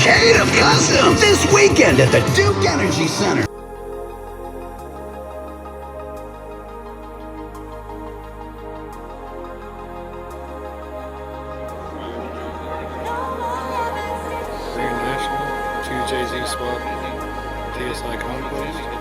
Cavalcade of Customs this weekend at the Duke Energy Center. International, 2JZ swap, TSI Conquest.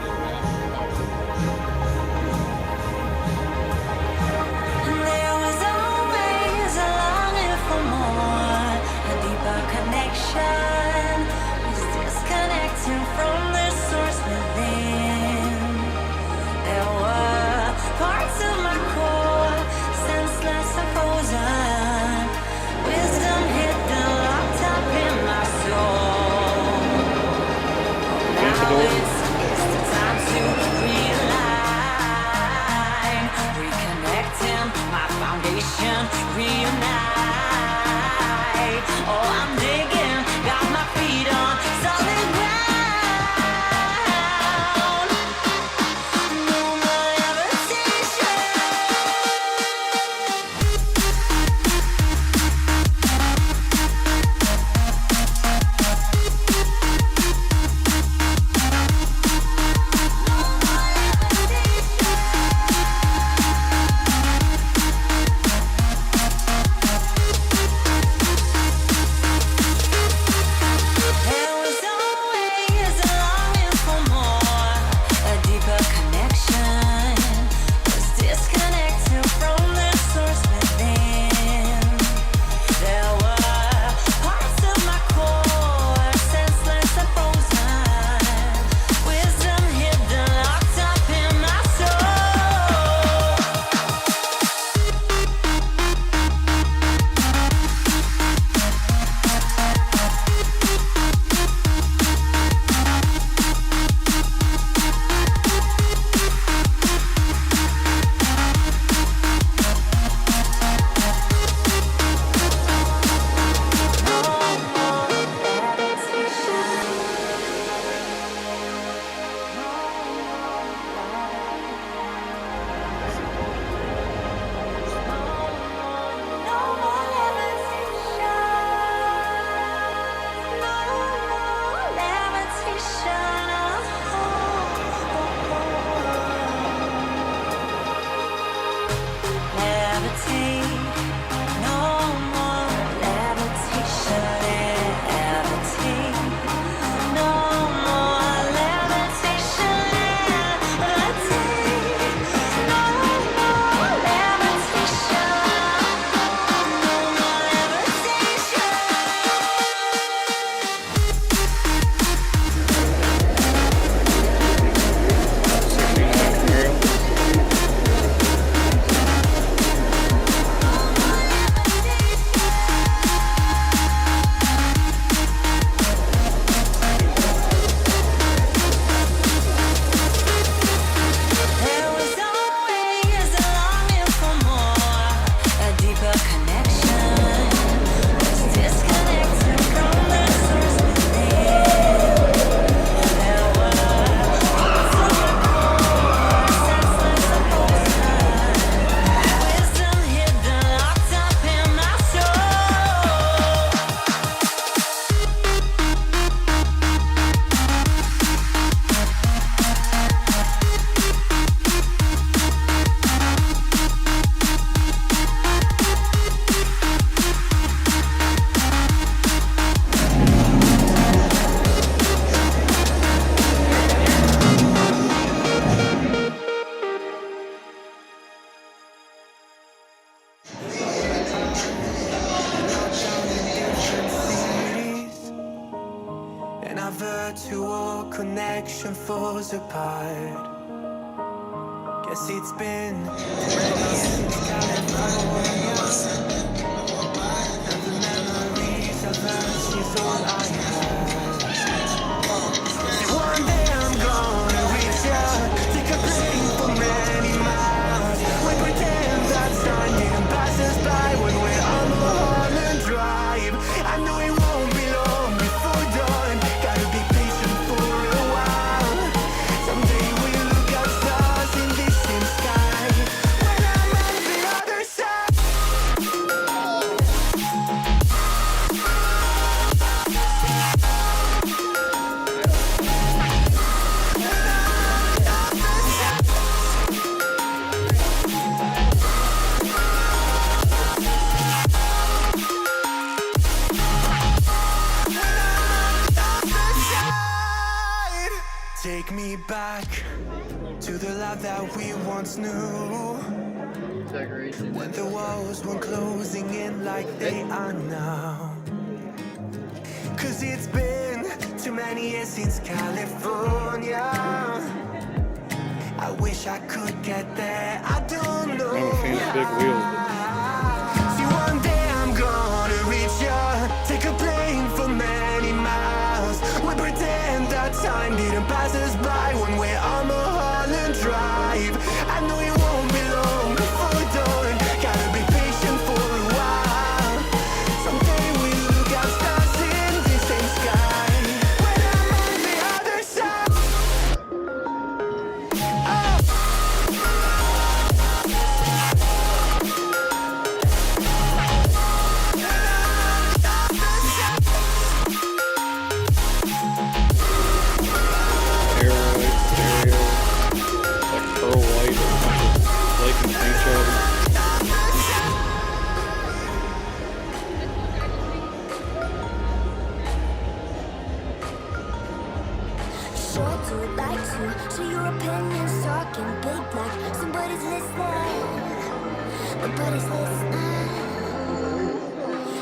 virtual connection falls apart. Guess it's been since California, and the memories of us is all I have. One day I'm gonna reach out, take a plane for many miles. We pretend that time passes by when we're on Mulholland Drive. I know it won't be long before dawn. Gotta be patient for a while. Someday we'll look at stars in distant sky. When I'm on the other side. to the life that we once knew. When the walls weren't closing in like they are now. Cause it's been too many years since California. I wish I could get there, I don't know. I'm a fan of big wheels. See, one day I'm gonna reach ya, take a plane for many miles. We pretend that time didn't pass us by when we're on Mulholland Drive. I know it won't be long before dawn, gotta be patient for a while. Someday we'll look at stars in the same sky when I'm on the other side. Like pearl white, like in the paint job. Sure to like to see your opinions talking big like somebody's listening. Nobody's listening.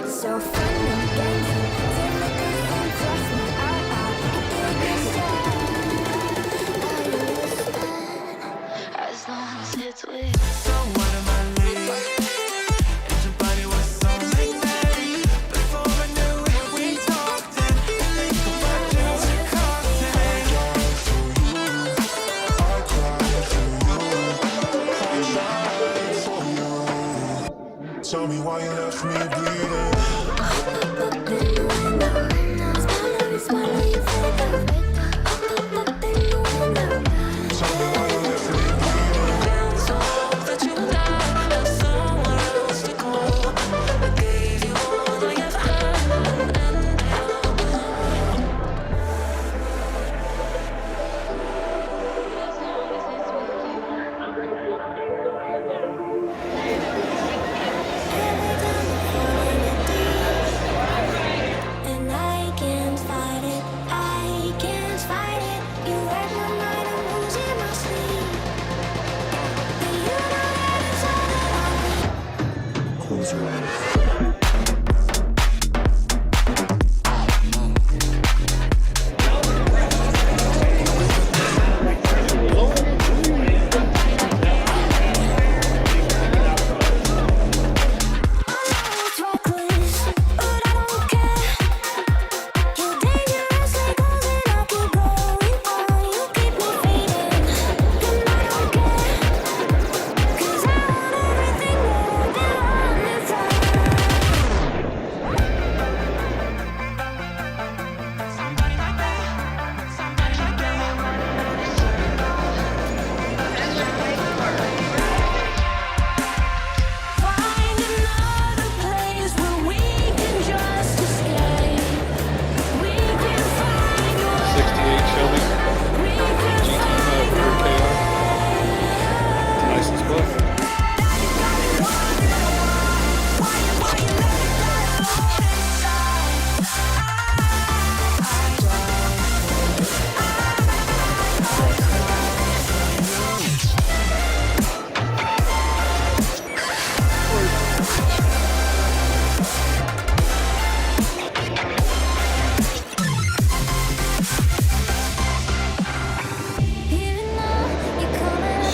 So fun and games till it doesn't trust me. As long as it's with So what am I late? And your body was so magnetic. Before I knew it, we talked and think about just a cocktail. Tell me why you left me bleeding. Tell me why you left me bleeding. So hope that you and I have somewhere else to go. I gave you all I have and I can't fight it. I can't fight it. You read my mind, I'm losing my sleep. And you know that it's all that I need. Close your eyes.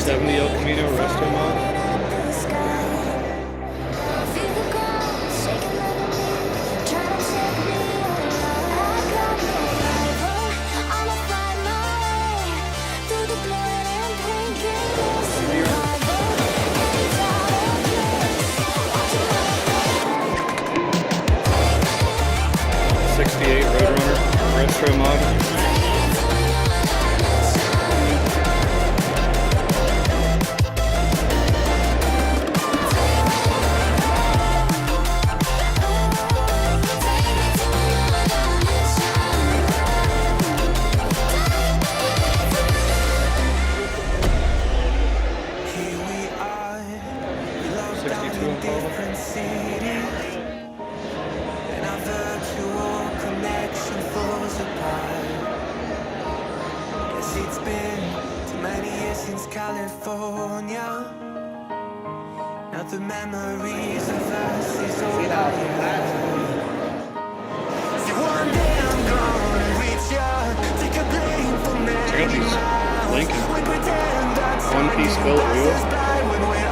70 El Camino resto mod. Roadrunner retro mod. California. Now the memories of us is all I have. See, one day I'm gonna reach ya, take a plane for Check out many these miles. Lincoln We pretend that one-piece time billet wheel. passes by when we're